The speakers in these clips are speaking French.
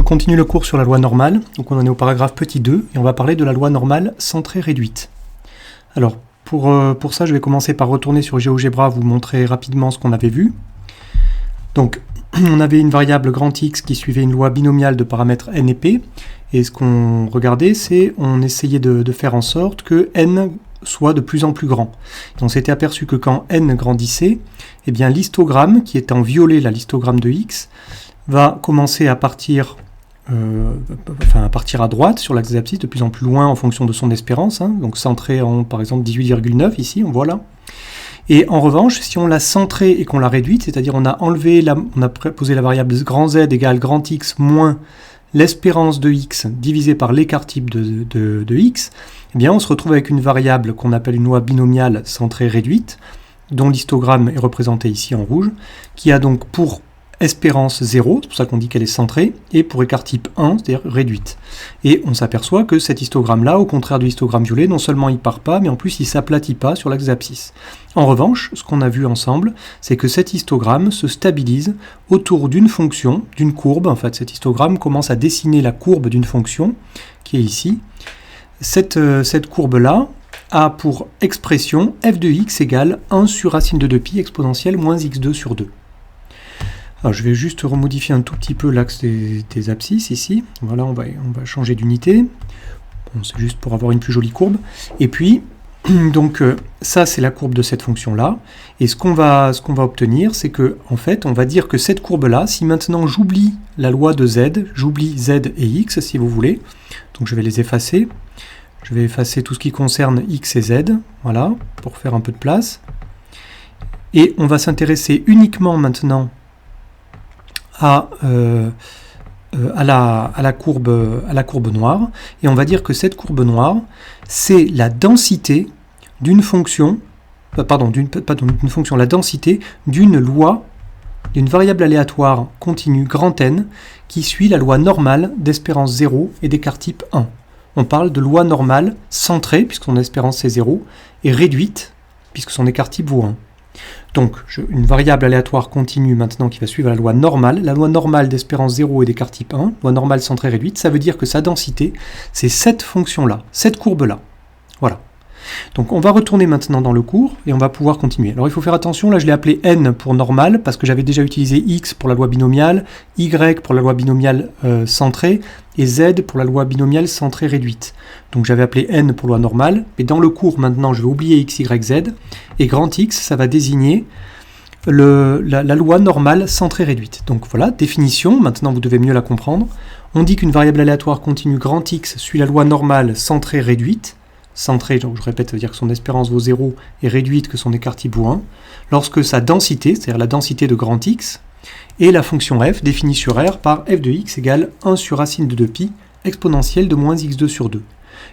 continue le cours sur la loi normale, donc on en est au paragraphe petit 2, et on va parler de la loi normale centrée réduite. Alors, pour ça, je vais commencer par retourner sur GeoGebra, vous montrer rapidement ce qu'on avait vu. Donc, on avait une variable grand X qui suivait une loi binomiale de paramètres n et p, et ce qu'on regardait, c'est on essayait de faire en sorte que n soit de plus en plus grand. Et on s'était aperçu que quand n grandissait, eh bien l'histogramme, qui est en violet, la l'histogramme de X, va commencer à partir à droite sur l'axe des abscisses, de plus en plus loin en fonction de son espérance, donc centré en par exemple 18,9 ici, on voit là. Et en revanche, si on l'a centré et qu'on l'a réduite, c'est-à-dire on a posé la variable grand Z égale grand X moins l'espérance de X divisé par l'écart type de X, eh bien on se retrouve avec une variable qu'on appelle une loi binomiale centrée réduite, dont l'histogramme est représenté ici en rouge, qui a donc pour espérance 0, c'est pour ça qu'on dit qu'elle est centrée, et pour écart type 1, c'est-à-dire réduite. Et on s'aperçoit que cet histogramme-là, au contraire du histogramme violet, non seulement il part pas, mais en plus il s'aplatit pas sur l'axe d'abscisse. En revanche, ce qu'on a vu ensemble, c'est que cet histogramme se stabilise autour d'une fonction, d'une courbe. En fait, cet histogramme commence à dessiner la courbe d'une fonction, qui est ici. Cette courbe-là a pour expression f de x égale 1 sur racine de 2pi exponentielle moins x2 sur 2. Alors, je vais juste remodifier un tout petit peu l'axe des abscisses ici. Voilà, on va changer d'unité. Bon, c'est juste pour avoir une plus jolie courbe. Et puis, donc ça c'est la courbe de cette fonction-là. Et ce qu'on va obtenir, c'est que en fait, on va dire que cette courbe-là, si maintenant j'oublie la loi de z, j'oublie z et x si vous voulez. Donc je vais les effacer. Je vais effacer tout ce qui concerne x et z, voilà, pour faire un peu de place. Et on va s'intéresser uniquement maintenant à la courbe noire, et on va dire que cette courbe noire, c'est la densité d'une fonction, la densité d'une loi, d'une variable aléatoire continue grand N, qui suit la loi normale d'espérance 0 et d'écart type 1. On parle de loi normale centrée, puisque son espérance c'est 0, et réduite, puisque son écart type vaut 1. Donc, une variable aléatoire continue maintenant qui va suivre la loi normale d'espérance 0 et d'écart type 1, loi normale centrée réduite, ça veut dire que sa densité, c'est cette fonction-là, cette courbe-là. Voilà. Donc, on va retourner maintenant dans le cours et on va pouvoir continuer. Alors, il faut faire attention, là je l'ai appelé n pour normal, parce que j'avais déjà utilisé x pour la loi binomiale, y pour la loi binomiale centrée, et z pour la loi binomiale centrée réduite. Donc j'avais appelé n pour loi normale, mais dans le cours maintenant je vais oublier x, y, z, et grand X ça va désigner la loi normale centrée réduite. Donc voilà, définition, maintenant vous devez mieux la comprendre. On dit qu'une variable aléatoire continue grand X suit la loi normale centrée réduite. Centrée, donc je répète, ça veut dire que son espérance vaut 0 et réduite que son écart type vaut 1, lorsque sa densité, c'est-à-dire la densité de grand X, et la fonction f définie sur R par f de x égale 1 sur racine de 2pi exponentielle de moins x2 sur 2.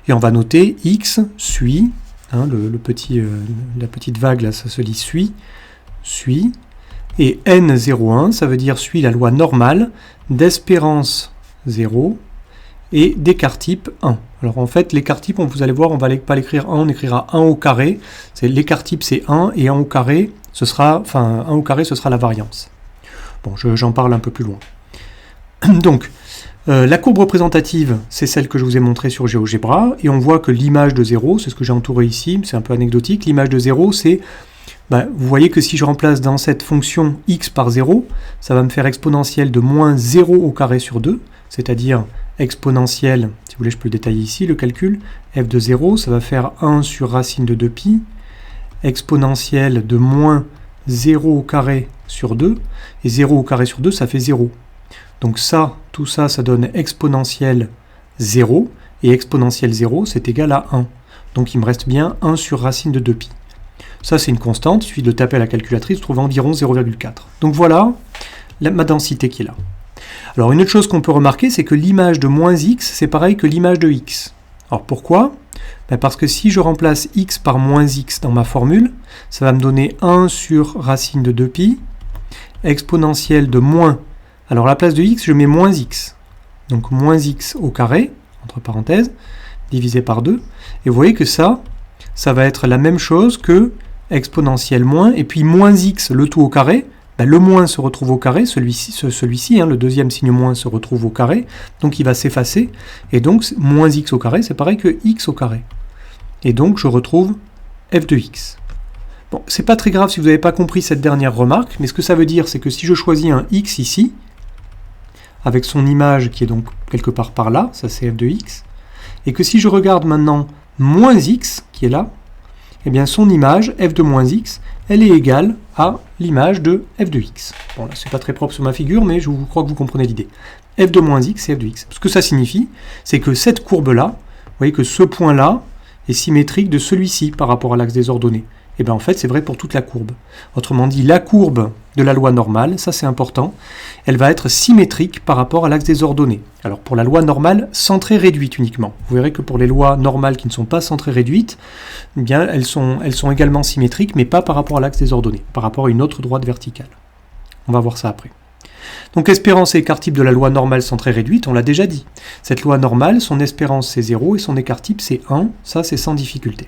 Et on va noter x suit, la petite vague là, ça se lit suit, et n01, ça veut dire suit la loi normale d'espérance 0 et d'écart type 1. Alors en fait, l'écart type, vous allez voir, on va pas l'écrire 1, on écrira 1 au carré. L'écart type c'est 1, et 1 au carré, ce sera la variance. Bon, j'en parle un peu plus loin. Donc, la courbe représentative, c'est celle que je vous ai montrée sur GeoGebra, et on voit que l'image de 0, c'est ce que j'ai entouré ici, c'est un peu anecdotique, l'image de 0, c'est, vous voyez que si je remplace dans cette fonction x par 0, ça va me faire exponentielle de moins 0 au carré sur 2, c'est-à-dire exponentielle, si vous voulez je peux le détailler ici, le calcul, f de 0, ça va faire 1 sur racine de 2pi, exponentielle de moins 0 au carré sur 2, et 0 au carré sur 2, ça fait 0. Donc ça, tout ça, ça donne exponentielle 0, et exponentielle 0, c'est égal à 1. Donc il me reste bien 1 sur racine de 2pi. Ça, c'est une constante, il suffit de taper à la calculatrice, vous trouvez environ 0,4. Donc voilà ma densité qui est là. Alors une autre chose qu'on peut remarquer, c'est que l'image de moins x, c'est pareil que l'image de x. Alors pourquoi ? Parce que si je remplace x par moins x dans ma formule, ça va me donner 1 sur racine de 2pi, exponentielle de moins. Alors à la place de x, je mets moins x. Donc moins x au carré, entre parenthèses, divisé par 2. Et vous voyez que ça va être la même chose que exponentielle moins, et puis moins x, le tout au carré, ben, le moins se retrouve au carré, celui-ci, hein, le deuxième signe moins se retrouve au carré, donc il va s'effacer, et donc moins x au carré, c'est pareil que x au carré. Et donc je retrouve f de x. Bon, c'est pas très grave si vous n'avez pas compris cette dernière remarque, mais ce que ça veut dire, c'est que si je choisis un x ici, avec son image qui est donc quelque part par là, ça c'est f de x, et que si je regarde maintenant moins x, qui est là, eh bien son image, f de moins x, elle est égale à l'image de f de x. Bon là c'est pas très propre sur ma figure, mais je crois que vous comprenez l'idée. F de moins x, c'est f de x. Ce que ça signifie, c'est que cette courbe-là, vous voyez que ce point-là est symétrique de celui-ci par rapport à l'axe des ordonnées. Et bien en fait c'est vrai pour toute la courbe. Autrement dit, la courbe de la loi normale, ça c'est important, elle va être symétrique par rapport à l'axe des ordonnées. Alors pour la loi normale, centrée réduite uniquement. Vous verrez que pour les lois normales qui ne sont pas centrées réduites, eh bien elles sont également symétriques, mais pas par rapport à l'axe des ordonnées, par rapport à une autre droite verticale. On va voir ça après. Donc espérance et écart type de la loi normale centrée réduite, on l'a déjà dit. Cette loi normale, son espérance c'est 0 et son écart type c'est 1, ça c'est sans difficulté.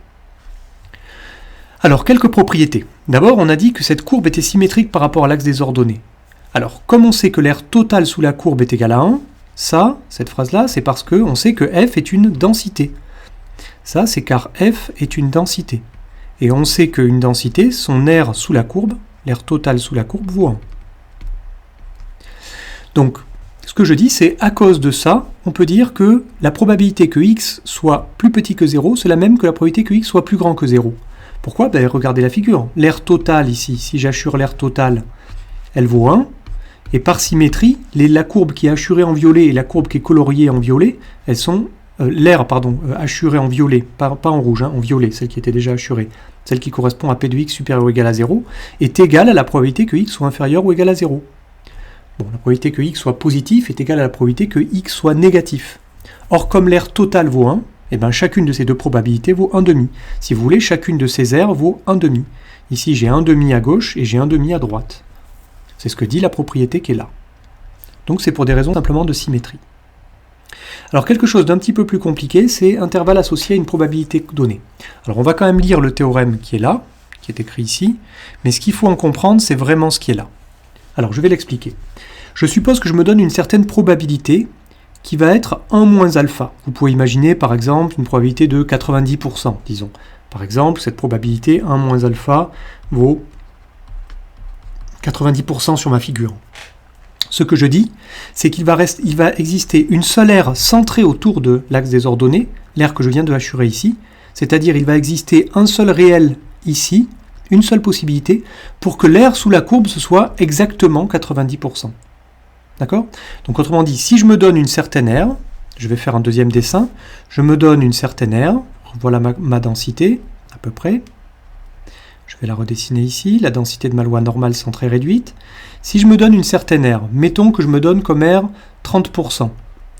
Alors, quelques propriétés. D'abord, on a dit que cette courbe était symétrique par rapport à l'axe des ordonnées. Alors, comme on sait que l'aire totale sous la courbe est égal à 1, ça, cette phrase-là, c'est parce qu'on sait que f est une densité. Ça, c'est car f est une densité. Et on sait qu'une densité, son aire sous la courbe, l'aire totale sous la courbe, vaut 1. Donc, ce que je dis, c'est à cause de ça, on peut dire que la probabilité que x soit plus petit que 0, c'est la même que la probabilité que x soit plus grand que 0. Pourquoi? Ben, regardez la figure. L'aire totale ici, si j'assure l'aire totale, elle vaut 1. Et par symétrie, la courbe qui est assurée en violet et la courbe qui est coloriée en violet, elles sont l'aire assurée en violet, pas en rouge, hein, en violet, celle qui était déjà assurée, celle qui correspond à p de x supérieur ou égal à 0, est égale à la probabilité que x soit inférieur ou égal à 0. Bon, la probabilité que x soit positif est égale à la probabilité que x soit négatif. Or, comme l'aire totale vaut 1, eh bien, chacune de ces deux probabilités vaut 1,5. Si vous voulez, chacune de ces aires vaut 1,5. Ici, j'ai 1,5 à gauche et j'ai 1,5 à droite. C'est ce que dit la propriété qui est là. Donc c'est pour des raisons simplement de symétrie. Alors quelque chose d'un petit peu plus compliqué, c'est intervalle associé à une probabilité donnée. Alors on va quand même lire le théorème qui est là, qui est écrit ici, mais ce qu'il faut en comprendre, c'est vraiment ce qui est là. Alors je vais l'expliquer. Je suppose que je me donne une certaine probabilité qui va être 1 moins alpha. Vous pouvez imaginer par exemple une probabilité de 90%, disons. Par exemple, cette probabilité 1 moins alpha vaut 90% sur ma figure. Ce que je dis, c'est qu'il va exister une seule aire centrée autour de l'axe des ordonnées, l'aire que je viens de assurer ici, c'est-à-dire il va exister un seul réel ici, une seule possibilité, pour que l'aire sous la courbe ce soit exactement 90%. D'accord? Donc autrement dit, si je me donne une certaine aire, je vais faire un deuxième dessin, je me donne une certaine aire, voilà ma densité, à peu près. Je vais la redessiner ici, la densité de ma loi normale centrée réduite. Si je me donne une certaine aire, mettons que je me donne comme aire 30%.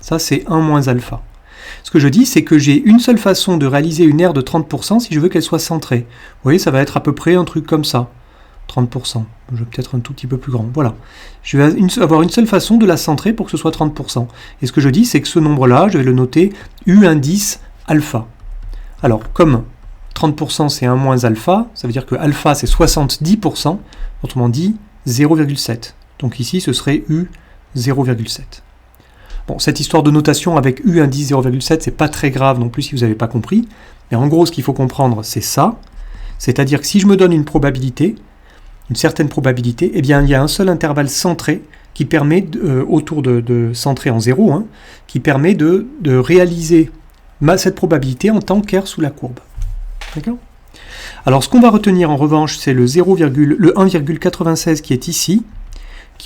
Ça, c'est 1 moins alpha. Ce que je dis, c'est que j'ai une seule façon de réaliser une aire de 30% si je veux qu'elle soit centrée. Vous voyez, ça va être à peu près un truc comme ça. 30%. Je vais peut-être un tout petit peu plus grand. Voilà. Je vais avoir une seule façon de la centrer pour que ce soit 30%. Et ce que je dis, c'est que ce nombre-là, je vais le noter U indice alpha. Alors, comme 30% c'est 1 moins alpha, ça veut dire que alpha c'est 70%, autrement dit 0,7. Donc ici ce serait U 0,7. Bon, cette histoire de notation avec U indice 0,7, c'est pas très grave non plus si vous n'avez pas compris, mais en gros ce qu'il faut comprendre c'est ça, c'est-à-dire que si je me donne une probabilité, une certaine probabilité, eh bien il y a un seul intervalle centré qui permet, autour de centré en 0, hein, qui permet de réaliser cette probabilité en tant qu'aire sous la courbe. D'accord ? Alors ce qu'on va retenir en revanche, c'est le 1,96 qui est ici,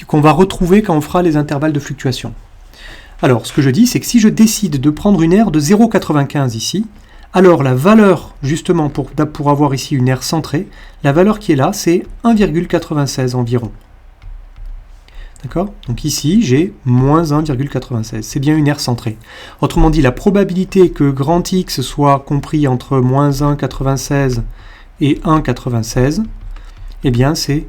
qu'on va retrouver quand on fera les intervalles de fluctuation. Alors ce que je dis, c'est que si je décide de prendre une aire de 0,95 ici, alors la valeur, justement pour avoir ici une aire centrée, la valeur qui est là, c'est 1,96 environ. D'accord ? Donc ici, j'ai moins 1,96. C'est bien une aire centrée. Autrement dit, la probabilité que grand X soit compris entre moins 1,96 et 1,96, eh bien c'est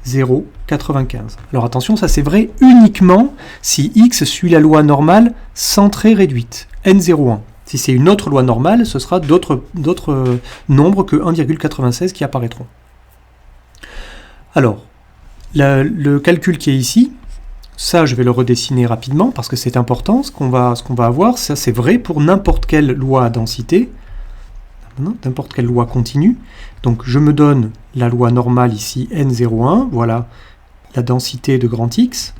0,95. Alors attention, ça c'est vrai uniquement si X suit la loi normale centrée réduite, N01. Si c'est une autre loi normale, ce sera d'autres nombres que 1,96 qui apparaîtront. Alors, Le calcul qui est ici, ça je vais le redessiner rapidement parce que c'est important, ce qu'on va avoir, ça c'est vrai pour n'importe quelle loi à densité, n'importe quelle loi continue. Donc je me donne la loi normale ici, n01, voilà la densité de grand X,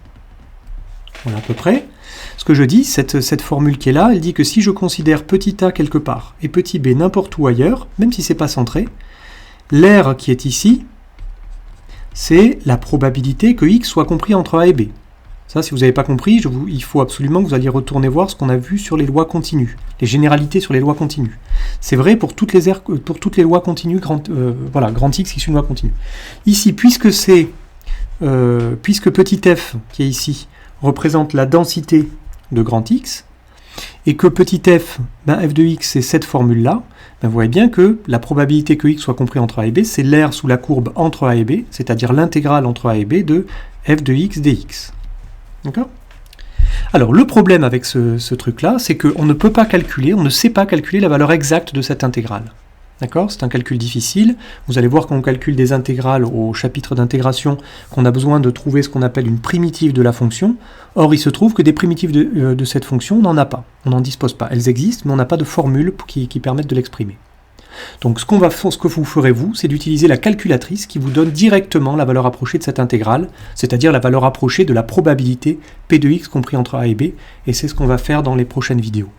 voilà à peu près. Ce que je dis, cette formule qui est là, elle dit que si je considère petit a quelque part et petit b n'importe où ailleurs, même si c'est pas centré, l'air qui est ici, c'est la probabilité que x soit compris entre a et b. Ça, si vous n'avez pas compris, il faut absolument que vous alliez retourner voir ce qu'on a vu sur les lois continues, les généralités sur les lois continues. C'est vrai pour toutes les lois continues, voilà, grand X qui est une loi continue. Ici, puisque petit f, qui est ici, représente la densité de grand X, et que petit f, f de x, c'est cette formule-là, vous voyez bien que la probabilité que x soit compris entre a et b, c'est l'air sous la courbe entre a et b, c'est-à-dire l'intégrale entre a et b de f de x dx. D'accord ? Alors, le problème avec ce truc-là, c'est qu'on ne peut pas calculer, on ne sait pas calculer la valeur exacte de cette intégrale. D'accord ? C'est un calcul difficile. Vous allez voir quand on calcule des intégrales au chapitre d'intégration qu'on a besoin de trouver ce qu'on appelle une primitive de la fonction. Or, il se trouve que des primitives de cette fonction, on n'en a pas. On n'en dispose pas. Elles existent, mais on n'a pas de formule qui permettent de l'exprimer. Donc, ce que vous ferez, vous, c'est d'utiliser la calculatrice qui vous donne directement la valeur approchée de cette intégrale, c'est-à-dire la valeur approchée de la probabilité P de x compris entre a et b, et c'est ce qu'on va faire dans les prochaines vidéos.